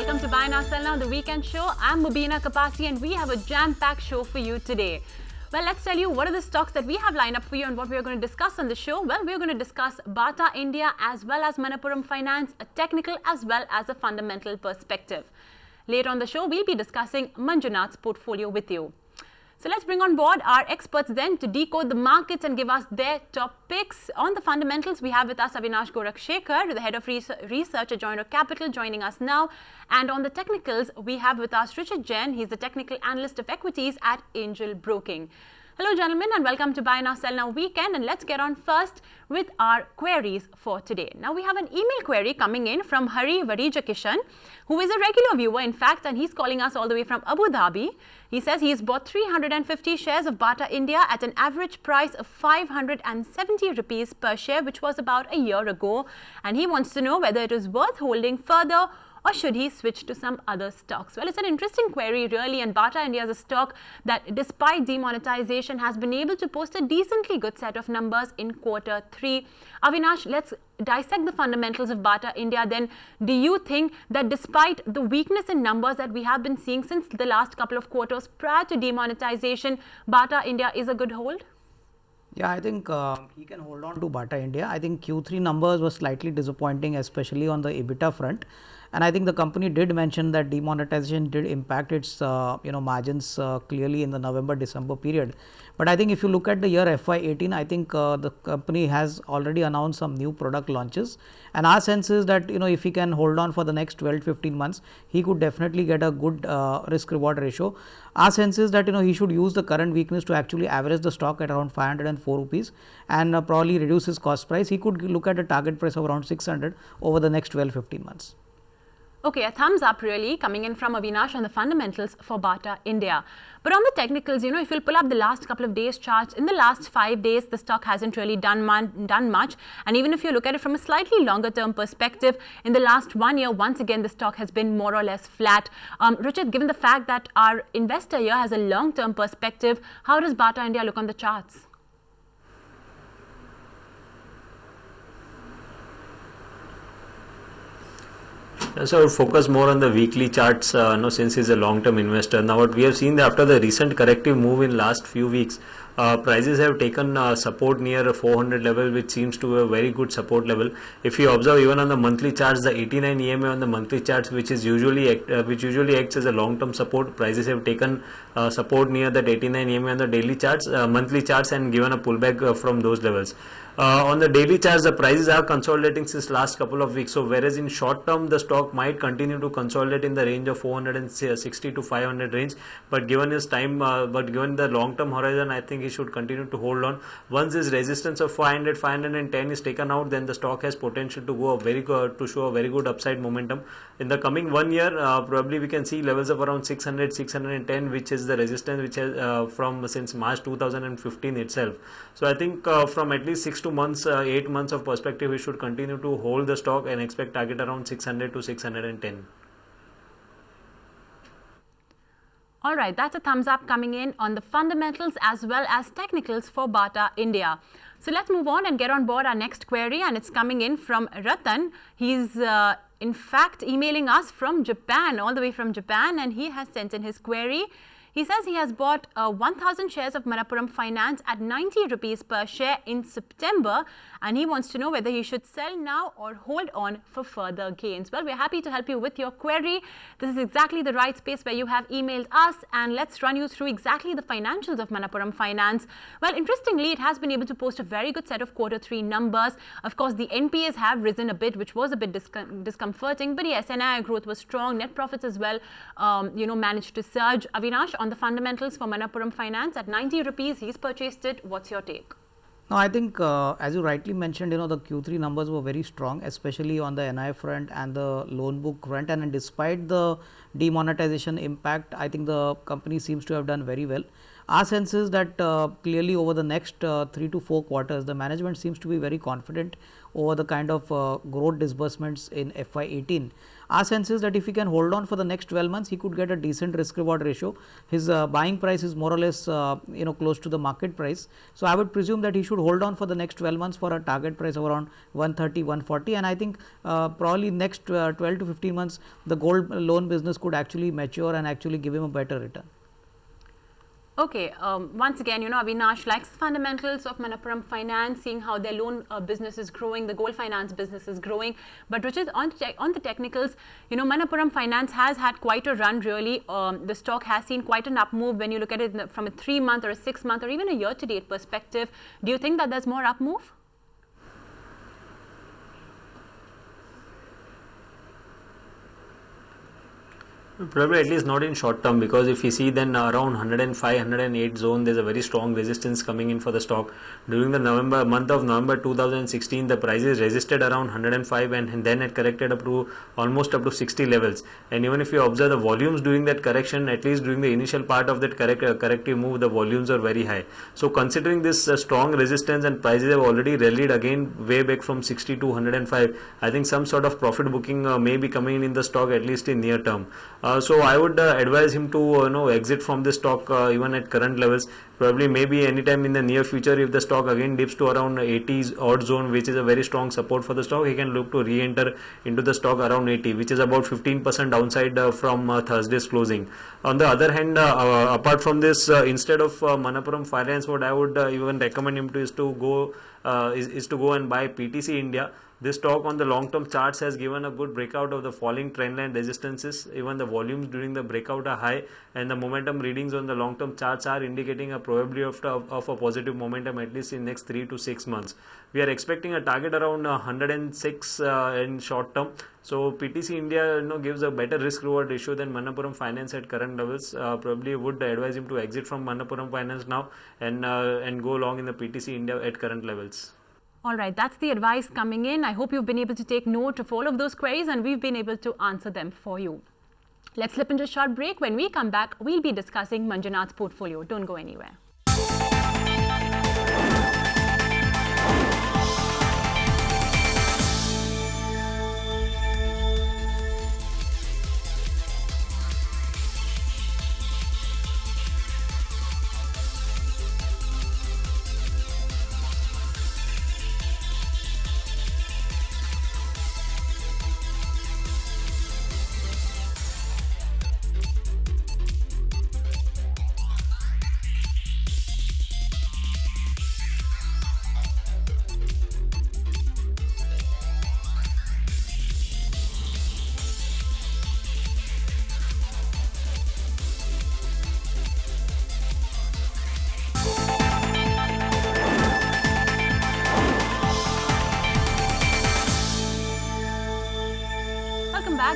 welcome to Buy Now Sell Now, the weekend show. I'm Mubina Kapasi and we have a jam-packed show for you today. Well, let's tell you what are the stocks that we have lined up for you and what we're going to discuss on the show. Well, we're going to discuss Bata India as well as Manappuram Finance, a technical as well as a fundamental perspective. Later on the show, we'll be discussing Manjunath's portfolio with you. So let's bring on board our experts then to decode the markets and give us their top picks. On the fundamentals, we have with us Avinash Gorakhshekhar, the head of research at Joiner Capital, joining us now. And on the technicals, we have with us Richard Jain. He's the technical analyst of equities at Angel Broking. Hello, gentlemen, and welcome to Buy Now Sell Now weekend. And let's get on first with our queries for today. Now, we have an email query coming in from Hari Varijakishan, who is a regular viewer, in fact, and he's calling us all the way from Abu Dhabi. He says he's bought 350 shares of Bata India at an average price of 570 rupees per share, which was about a year ago. And he wants to know whether it is worth holding further or should he switch to some other stocks? Well, it's an interesting query really, and Bata India is a stock that despite demonetization has been able to post a decently good set of numbers in quarter 3. Avinash, let's dissect the fundamentals of Bata India then. Do you think that despite the weakness in numbers that we have been seeing since the last couple of quarters prior to demonetization, Bata India is a good hold? Yeah, I think he can hold on to Bata India. I think Q3 numbers were slightly disappointing, especially on the EBITDA front. And I think the company did mention that demonetization did impact its margins clearly in the November-December period. But I think if you look at the year FY18, I think the company has already announced some new product launches. And our sense is that if he can hold on for the next 12 to 15 months, he could definitely get a good risk-reward ratio. Our sense is that he should use the current weakness to actually average the stock at around 504 rupees and probably reduce his cost price. He could look at a target price of around 600 over the next 12 to 15 months. Okay, a thumbs up really coming in from Avinash on the fundamentals for Bata India. But on the technicals, if you'll pull up the last couple of days charts, in the last 5 days, the stock hasn't really done much. And even if you look at it from a slightly longer term perspective, in the last 1 year, once again, the stock has been more or less flat. Richard, given the fact that our investor here has a long term perspective, how does Bata India look on the charts? So I would focus more on the weekly charts since he's a long-term investor. Now what we have seen after the recent corrective move in last few weeks, prices have taken support near a 400 level, which seems to be a very good support level. If you observe even on the monthly charts, the 89 EMA on the monthly charts, which usually acts as a long-term support, prices have taken support near that 89 EMA on the daily charts, monthly charts, and given a pullback from those levels. On the daily charts, the prices are consolidating since last couple of weeks. So whereas in short term, the stock might continue to consolidate in the range of 460 to 500 range, but given his time, given the long term horizon, I think he should continue to hold on. Once this resistance of 500, 510 is taken out, then the stock has potential to go to show a very good upside momentum. In the coming 1 year, probably we can see levels of around 600, 610, which is the resistance which has from since March 2015 itself. So I think from at least 6 to 8 months of perspective, we should continue to hold the stock and expect target around 600 to 610. All right, that's a thumbs up coming in on the fundamentals as well as technicals for Bata India. So let's move on and get on board our next query, and it's coming in from Ratan. He's in fact emailing us from Japan, all the way from Japan, and he has sent in his query. He says he has bought 1,000 shares of Manappuram Finance at 90 rupees per share in September, and he wants to know whether he should sell now or hold on for further gains. Well, we're happy to help you with your query. This is exactly the right space where you have emailed us, and let's run you through exactly the financials of Manappuram Finance. Well, interestingly, it has been able to post a very good set of quarter 3 numbers. Of course, the NPAs have risen a bit, which was a bit discomforting, but yes, NII growth was strong. Net profits as well, managed to surge. Avinash, on the fundamentals for Manappuram Finance at 90 rupees, he's purchased it. What's your take? No, I think as you rightly mentioned, the Q3 numbers were very strong, especially on the NII front and the loan book front. And despite the demonetization impact, I think the company seems to have done very well. Our sense is that clearly over the next 3 to 4 quarters, the management seems to be very confident over the kind of growth disbursements in FY18. our sense is that if he can hold on for the next 12 months, he could get a decent risk reward ratio. His buying price is more or less close to the market price. So I would presume that he should hold on for the next 12 months for a target price of around 130, 140, and I think probably next 12 to 15 months the gold loan business could actually mature and actually give him a better return. Okay, once again, Avinash likes the fundamentals of Manappuram Finance, seeing how their loan business is growing, the gold finance business is growing. But which is on the technicals, Manappuram Finance has had quite a run really. The stock has seen quite an up move when you look at it from a 3-month or a 6-month or even a year-to-date perspective. Do you think that there's more up move? Probably at least not in short term, because if you see then around 105, 108 zone, there's a very strong resistance coming in for the stock. During the month of November 2016, the prices resisted around 105 and then it corrected up to almost up to 60 levels. And even if you observe the volumes during that correction, at least during the initial part of that corrective move, the volumes are very high. So considering this strong resistance and prices have already rallied again way back from 60 to 105, I think some sort of profit booking may be coming in the stock at least in near term. So I would advise him to exit from this stock even at current levels. Probably maybe anytime in the near future, if the stock again dips to around 80s odd zone, which is a very strong support for the stock, he can look to re-enter into the stock around 80, which is about 15% downside from Thursday's closing. On the other hand, apart from this, instead of Manappuram Finance, what I would even recommend him to is to go and buy PTC India. This stock on the long-term charts has given a good breakout of the falling trendline resistances. Even the volumes during the breakout are high, and the momentum readings on the long-term charts are indicating a probability of a positive momentum at least in next 3 to 6 months. We are expecting a target around 106 in short term. So PTC India gives a better risk-reward ratio than Manappuram Finance at current levels. Probably would advise him to exit from Manappuram Finance now and go along in the PTC India at current levels. All right, that's the advice coming in. I hope you've been able to take note of all of those queries and we've been able to answer them for you. Let's slip into a short break. When we come back, we'll be discussing Manjunath's portfolio. Don't go anywhere.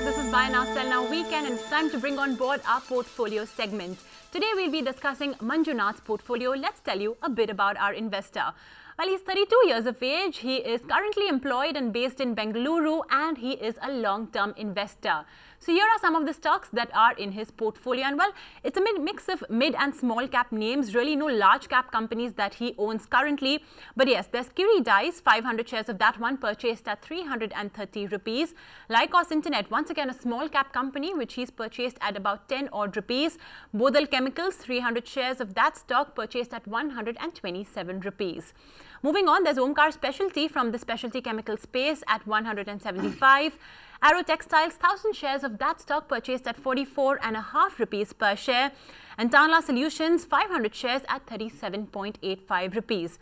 This is Buy Now, Sell Now Weekend, and it's time to bring on board our portfolio segment. Today we'll be discussing Manjunath's portfolio. Let's tell you a bit about our investor. Well, he's 32 years of age. He is currently employed and based in Bengaluru, and he is a long-term investor. So here are some of the stocks that are in his portfolio, and well, it's a mix of mid and small cap names, really no large cap companies that he owns currently. But yes, there's Kiri Dyes, 500 shares of that one purchased at 330 rupees. Lycos Internet, once again a small cap company which he's purchased at about 10 odd rupees. Bodal Chemicals, 300 shares of that stock purchased at 127 rupees. Moving on, there's Omkar Specialty from the specialty chemical space at 175. Arrow Textiles, 1000 shares of that stock purchased at 44.5 rupees per share. And Tanla Solutions, 500 shares at 37.85 rupees.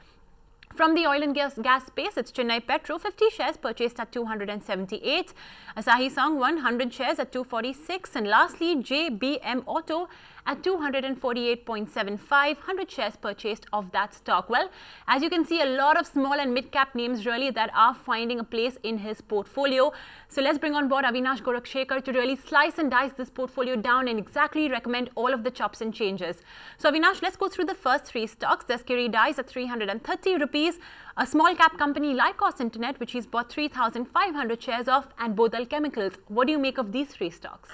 From the oil and gas space, it's Chennai Petro, 50 shares purchased at 278. Asahi Song, 100 shares at 246. And lastly, JBM Auto at 248.75, 100 shares purchased of that stock. Well, as you can see, a lot of small and mid-cap names really that are finding a place in his portfolio. So let's bring on board Avinash Gorakhshekar to really slice and dice this portfolio down and exactly recommend all of the chops and changes. So Avinash, let's go through the first three stocks. There's Kiri Dyes at 330 rupees, a small cap company Lycos Internet, which he's bought 3,500 shares of, and Bodal Chemicals. What do you make of these three stocks?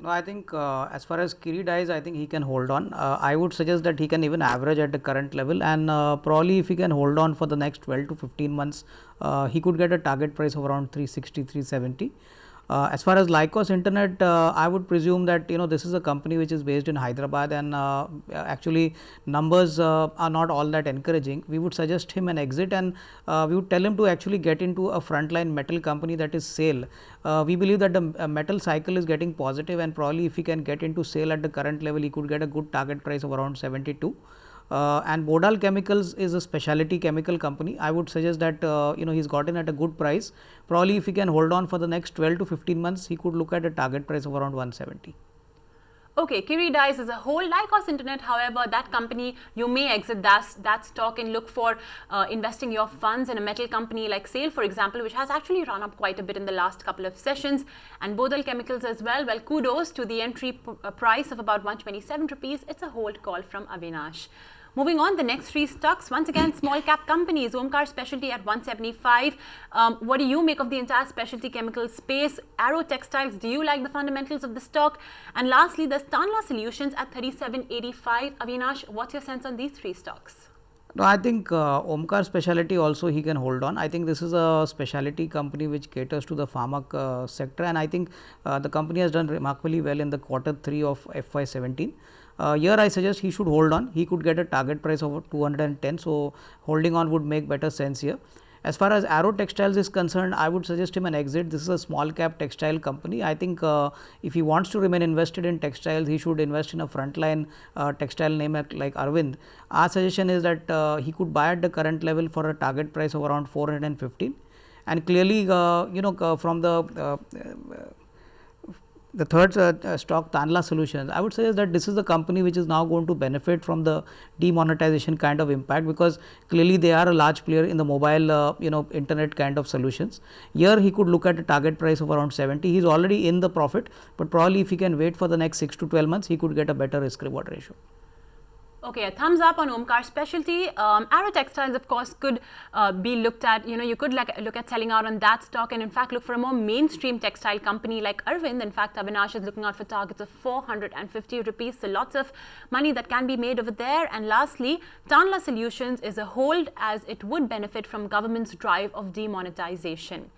No, I think as far as Kiri Dyes, I think he can hold on. I would suggest that he can even average at the current level, and probably if he can hold on for the next 12 to 15 months, he could get a target price of around 360, 370. As far as Lycos Internet, I would presume that this is a company which is based in Hyderabad, and actually numbers are not all that encouraging. We would suggest him an exit, and we would tell him to actually get into a frontline metal company, that is SAIL. We believe that the metal cycle is getting positive, and probably if he can get into SAIL at the current level, he could get a good target price of around 72. And Bodal Chemicals is a specialty chemical company. I would suggest that he's gotten at a good price. Probably if he can hold on for the next 12 to 15 months, he could look at a target price of around 170. Okay, Kiri Dice as a whole, Lycos Internet, however, that company, you may exit that stock and look for investing your funds in a metal company like SAIL, for example, which has actually run up quite a bit in the last couple of sessions, and Bodal Chemicals as well. Well, kudos to the entry price of about 127 rupees. It's a hold call from Avinash. Moving on, the next three stocks, once again, small cap companies. Omkar Specialty at 175. What do you make of the entire specialty chemical space? Arrow Textiles, do you like the fundamentals of the stock? And lastly, there's Tanla Solutions at 37.85. Avinash, what's your sense on these three stocks? No, I think Omkar Specialty also he can hold on. I think this is a specialty company which caters to the pharma sector, and I think the company has done remarkably well in the Q3 of FY17. Here I suggest he should hold on. He could get a target price of 210, so holding on would make better sense here. As far as Arrow Textiles is concerned, I would suggest him an exit. This is a small cap textile company. I think if he wants to remain invested in textiles, he should invest in a frontline textile name like Arvind. Our suggestion is that he could buy at the current level for a target price of around 415. And clearly, from the third stock, Tanla Solutions, I would say that this is the company which is now going to benefit from the demonetization kind of impact, because clearly they are a large player in the mobile internet kind of solutions. Here he could look at a target price of around 70. He is already in the profit, but probably if he can wait for the next 6 to 12 months, he could get a better risk reward ratio. Okay, a thumbs up on Omkar Specialty. Arrow Textiles, of course, could be looked at. You could look at selling out on that stock, and in fact look for a more mainstream textile company like Arvind. In fact, Avinash is looking out for targets of 450 rupees. So lots of money that can be made over there. And lastly, Tanla Solutions is a hold, as it would benefit from government's drive of demonetization.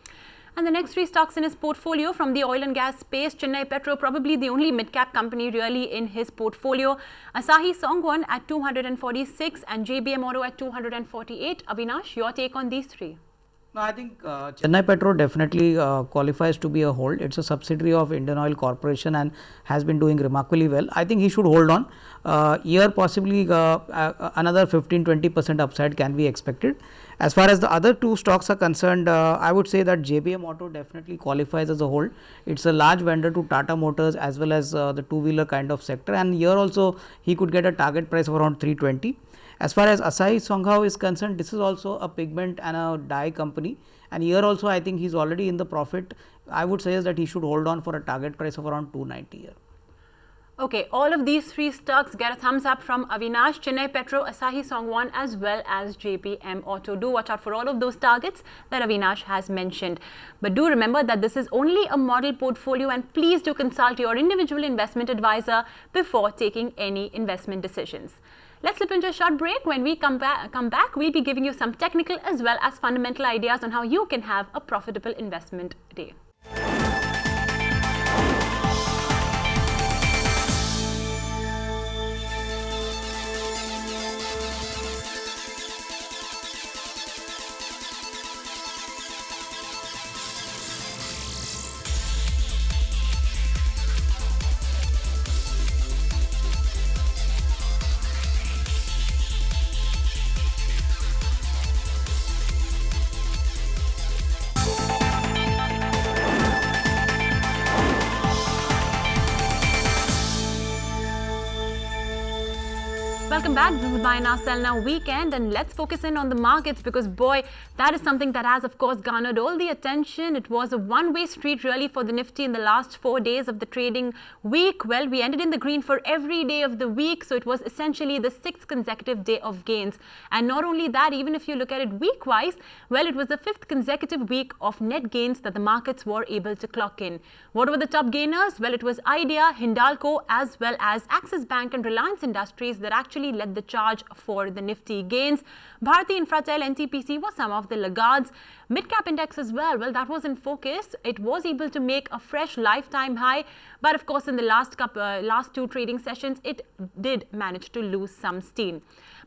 And the next three stocks in his portfolio from the oil and gas space, Chennai Petro, probably the only mid-cap company really in his portfolio. Asahi Songwon at 246 and JBM Auto at 248. Avinash, your take on these three? No, I think Chennai Petro definitely qualifies to be a hold. It's a subsidiary of Indian Oil Corporation and has been doing remarkably well. I think he should hold on. Here possibly another 15-20% upside can be expected. As far as the other two stocks are concerned, I would say that JBM Auto definitely qualifies as a hold. It's a large vendor to Tata Motors as well as the two-wheeler kind of sector, and here also he could get a target price of around 320. As far as Asahi Songwon is concerned, this is also a pigment and a dye company, and here also I think he's already in the profit. I would suggest that he should hold on for a target price of around 290 here. Okay, all of these three stocks get a thumbs up from Avinash, Chennai Petro, Asahi Songwon as well as JBM Auto. Do watch out for all of those targets that Avinash has mentioned. But do remember that this is only a model portfolio, and please do consult your individual investment advisor before taking any investment decisions. Let's slip into a short break. When we come back, we'll be giving you some technical as well as fundamental ideas on how you can have a profitable investment day. Welcome back. This is Buy Now, Sell Now weekend, and let's focus in on the markets, because boy, that is something that has of course garnered all the attention. It was a one-way street really for the Nifty in the last 4 days of the trading week. Well, we ended in the green for every day of the week, so it was essentially the 6th consecutive day of gains. And not only that, even if you look at it week-wise, well, it was the 5th consecutive week of net gains that the markets were able to clock in. What were the top gainers? Well, it was Idea, Hindalco as well as Axis Bank and Reliance Industries that actually led the charge for the Nifty gains. Bharti Infratel, NTPC was some of the laggards. Mid-cap index as well, that was in focus. It was able to make a fresh lifetime high, but of course in the last two trading sessions, it did manage to lose some steam.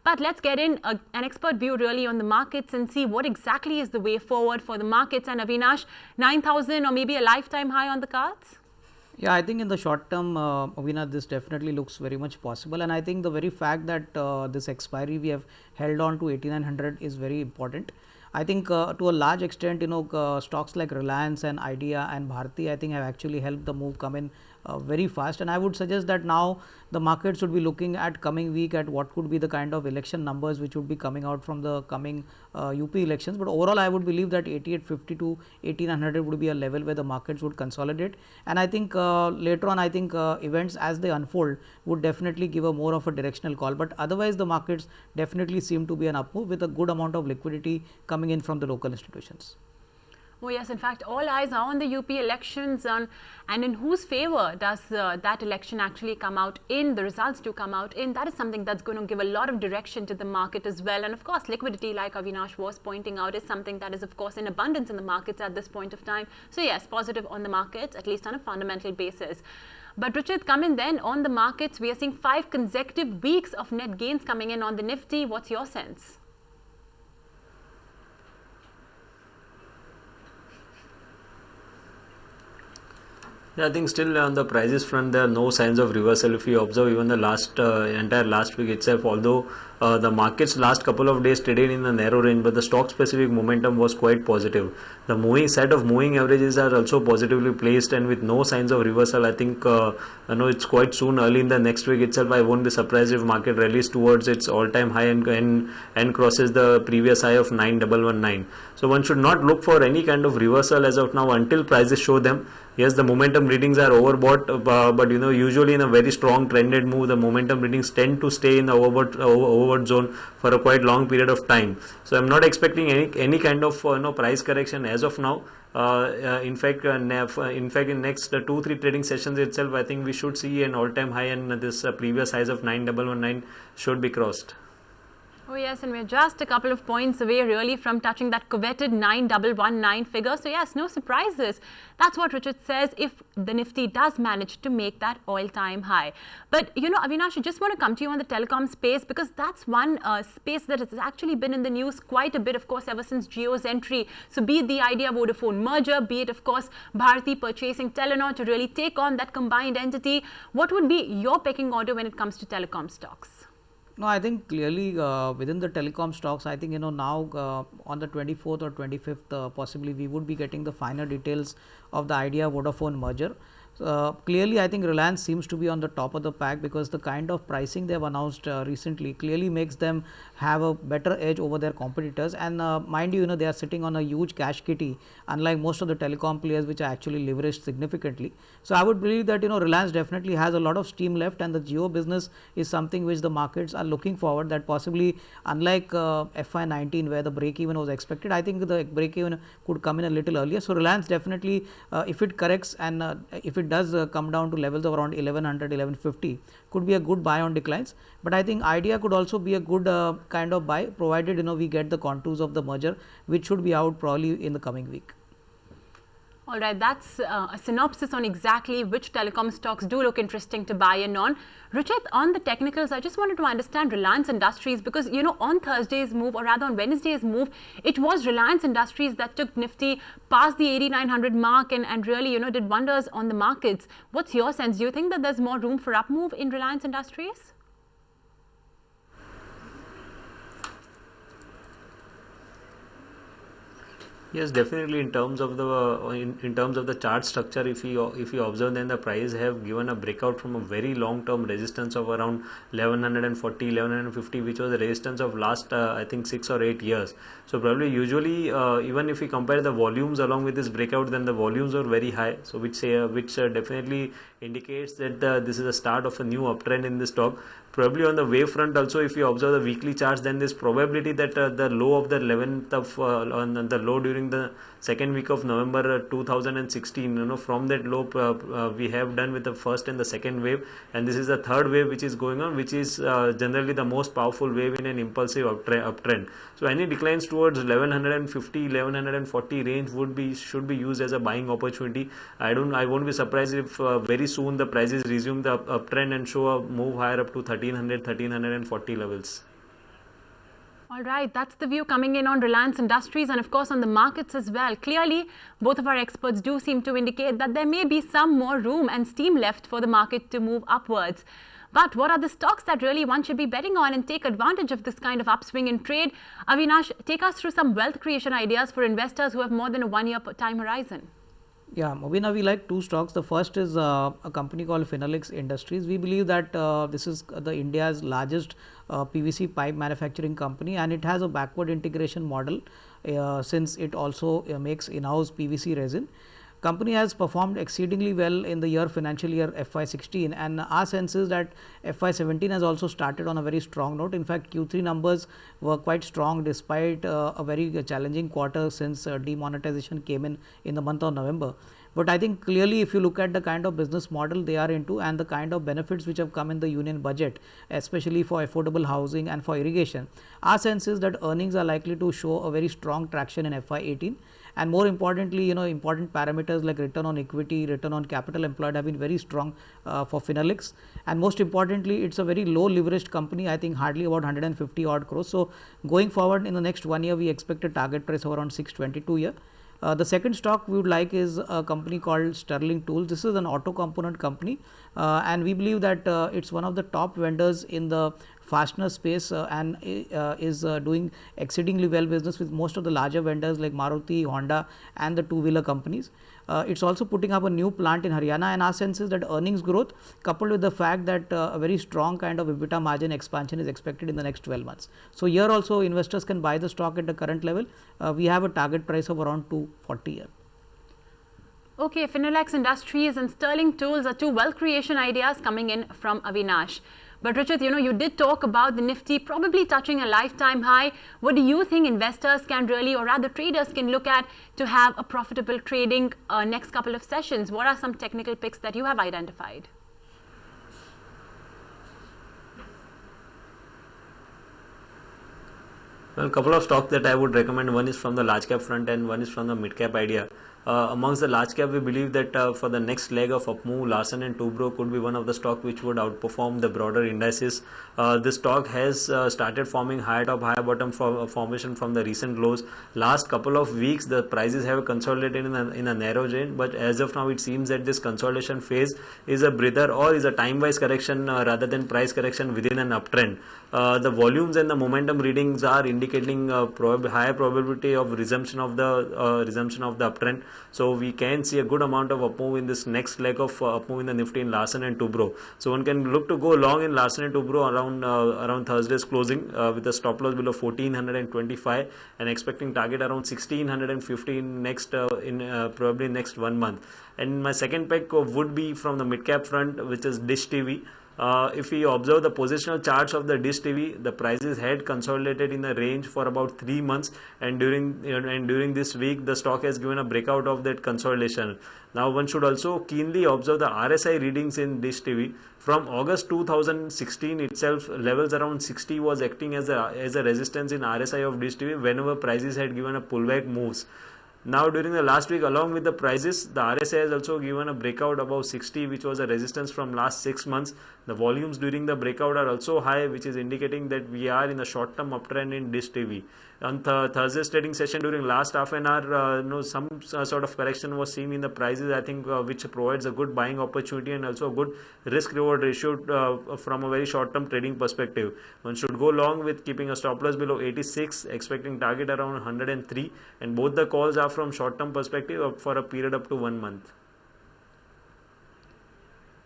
But let's get in an expert view really on the markets and see what exactly is the way forward for the markets. And Avinash, 9,000 or maybe a lifetime high on the cards? Yeah, I think in the short term, Avina, this definitely looks very much possible. And I think the very fact that this expiry we have held on to 8,900 is very important. I think to a large extent, stocks like Reliance and Idea and Bharti, I think have actually helped the move come in very fast. And I would suggest that now the market should be looking at coming week at what could be the kind of election numbers which would be coming out from the coming UP elections. But overall, I would believe that 8850 to 1800 would be a level where the markets would consolidate. And I think later on, I think events as they unfold would definitely give a more of a directional call. But otherwise, the markets definitely seem to be an up move with a good amount of liquidity coming in from the local institutions. Oh yes, in fact, all eyes are on the UP elections and in whose favor does that election actually come out in, the results do come out in. That is something that's going to give a lot of direction to the market as well. And of course, liquidity, like Avinash was pointing out, is something that is of course in abundance in the markets at this point of time. So yes, positive on the markets, at least on a fundamental basis. But Ruchit, coming then on the markets, we are seeing 5 consecutive weeks of net gains coming in on the Nifty. What's your sense? Yeah, I think still on the prices front, there are no signs of reversal. If you observe even the entire last week itself, although the markets last couple of days traded in a narrow range, but the stock specific momentum was quite positive. The moving set of moving averages are also positively placed, and with no signs of reversal, I think it's quite soon, early in the next week itself. I won't be surprised if market rallies towards its all-time high and crosses the previous high of 9119. So one should not look for any kind of reversal as of now until prices show them. Yes, the momentum readings are overbought, but usually in a very strong trended move, the momentum readings tend to stay in the overbought zone for a quite long period of time. So I'm not expecting any kind of price correction as of now. In fact, in next 2-3 trading sessions itself, I think we should see an all-time high, and this previous highs of 9119 should be crossed. Oh yes, and we're just a couple of points away really from touching that coveted 9119 figure. So yes, no surprises. That's what Richard says if the Nifty does manage to make that all-time high. But Avinash, I just want to come to you on the telecom space, because that's one space that has actually been in the news quite a bit, of course, ever since Jio's entry. So be it the Idea Vodafone merger, be it of course Bharti purchasing Telenor to really take on that combined entity. What would be your pecking order when it comes to telecom stocks? No, I think clearly within the telecom stocks, I think now on the 24th or 25th possibly we would be getting the finer details of the Idea Vodafone merger. Clearly, I think Reliance seems to be on the top of the pack, because the kind of pricing they have announced recently clearly makes them have a better edge over their competitors. And mind you, they are sitting on a huge cash kitty, unlike most of the telecom players which are actually leveraged significantly. So I would believe that Reliance definitely has a lot of steam left, and the Jio business is something which the markets are looking forward, that possibly unlike FY19 where the break even was expected, I think the break even could come in a little earlier. So Reliance definitely, if it corrects and if it does come down to levels of around 1100, 1150, could be a good buy on declines. But I think Idea could also be a good kind of buy, provided we get the contours of the merger, which should be out probably in the coming week. All right, that's a synopsis on exactly which telecom stocks do look interesting to buy in on. Ruchit, on the technicals, I just wanted to understand Reliance Industries, because on Thursday's move, or rather on Wednesday's move, it was Reliance Industries that took Nifty past the 8900 mark and really did wonders on the markets. What's your sense? Do you think that there's more room for up move in Reliance Industries? Yes, definitely. In terms of the chart structure, if you observe, then the price have given a breakout from a very long term resistance of around 1140, 1150, which was the resistance of last I think 6 or 8 years. So probably usually even if we compare the volumes along with this breakout, then the volumes are very high. So which definitely indicates that this is a start of a new uptrend in this stock. Probably on the wave front also, if you observe the weekly charts, then there's probability that the low of the 11th of on the low during the second week of November 2016, from that low we have done with the first and the second wave, and this is the third wave which is going on, which is generally the most powerful wave in an impulsive uptrend. So any declines towards 1150, 1140 range should be used as a buying opportunity. I won't be surprised if very soon the prices resume the uptrend and show a move higher up to 1300, 1340 levels. All right, that's the view coming in on Reliance Industries and of course on the markets as well. Clearly, both of our experts do seem to indicate that there may be some more room and steam left for the market to move upwards. But what are the stocks that really one should be betting on and take advantage of this kind of upswing in trade? Avinash, take us through some wealth creation ideas for investors who have more than a 1 year time horizon. Yeah, Mobina, we like two stocks. The first is a company called Finolex Industries. We believe that this is the India's largest PVC pipe manufacturing company, and it has a backward integration model since it also makes in-house PVC resin. Company has performed exceedingly well in the financial year FY16, and our sense is that FY17 has also started on a very strong note. In fact, Q3 numbers were quite strong despite a very challenging quarter since demonetization came in the month of November. But I think clearly if you look at the kind of business model they are into and the kind of benefits which have come in the union budget, especially for affordable housing and for irrigation, our sense is that earnings are likely to show a very strong traction in FY18. And more importantly, important parameters like return on equity, return on capital employed have been very strong for Finolex. And most importantly, it's a very low leveraged company, I think hardly about 150 odd crores. So going forward in the next 1 year, we expect a target price of around 622 a year. The second stock we would like is a company called Sterling Tools. This is an auto component company, and we believe that it's one of the top vendors in the fastener space and is doing exceedingly well business with most of the larger vendors like Maruti, Honda and the two-wheeler companies. It's also putting up a new plant in Haryana, and our sense is that earnings growth coupled with the fact that a very strong kind of EBITDA margin expansion is expected in the next 12 months. So here also investors can buy the stock at the current level. We have a target price of around 240 a year. Okay, Finolex Industries and Sterling Tools are two wealth creation ideas coming in from Avinash. But Richard, you did talk about the Nifty probably touching a lifetime high. What do you think investors can really, or rather traders can look at to have a profitable trading next couple of sessions? What are some technical picks that you have identified? Well, a couple of stocks that I would recommend. One is from the large cap front and one is from the mid cap idea. Amongst the large cap, we believe that for the next leg of up move, Larsen & Toubro could be one of the stock which would outperform the broader indices. This stock has started forming high top, high bottom formation from the recent lows. Last couple of weeks, the prices have consolidated in a narrow range, but as of now, it seems that this consolidation phase is a breather or is a time-wise correction rather than price correction within an uptrend. The volumes and the momentum readings are indicating higher probability of resumption of the uptrend. So we can see a good amount of up move in this next leg of up move in the Nifty in Larsen & Toubro. So one can look to go long in Larsen & Toubro around Thursday's closing with a stop loss below 1425 and expecting target around 1615 next probably next 1 month. And my second pick would be from the mid cap front, which is Dish TV. If we observe the positional charts of the Dish TV, the prices had consolidated in a range for about 3 months, and during this week, the stock has given a breakout of that consolidation. Now, one should also keenly observe the RSI readings in Dish TV. From August 2016 itself, levels around 60 was acting as a resistance in RSI of Dish TV whenever prices had given a pullback moves. Now during the last week, along with the prices, the RSI has also given a breakout above 60, which was a resistance from last 6 months. The volumes during the breakout are also high, which is indicating that we are in a short-term uptrend in Dish TV. On Thursday's trading session during last half an hour, some sort of correction was seen in the prices, I think, which provides a good buying opportunity and also a good risk-reward ratio from a very short-term trading perspective. One should go long with keeping a stop loss below 86, expecting target around 103, and both the calls are from short-term perspective for a period up to 1 month.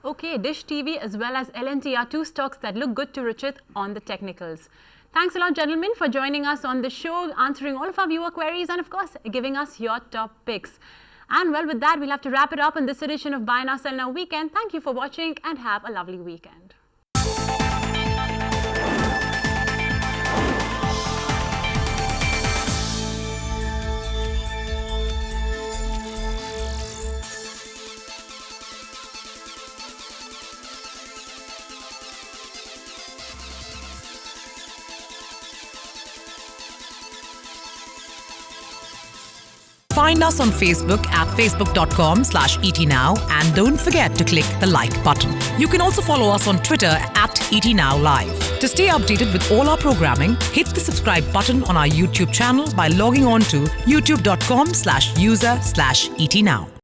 Okay, Dish TV as well as L&T are two stocks that look good to Richard on the technicals. Thanks a lot, gentlemen, for joining us on the show, answering all of our viewer queries and, of course, giving us your top picks. And, well, with that, we'll have to wrap it up in this edition of Buy Now, Sell Now Weekend. Thank you for watching and have a lovely weekend. Find us on Facebook at facebook.com/ETNow and don't forget to click the like button. You can also follow us on Twitter at ETNowLive. To stay updated with all our programming, hit the subscribe button on our YouTube channel by logging on to youtube.com/user/ETNow.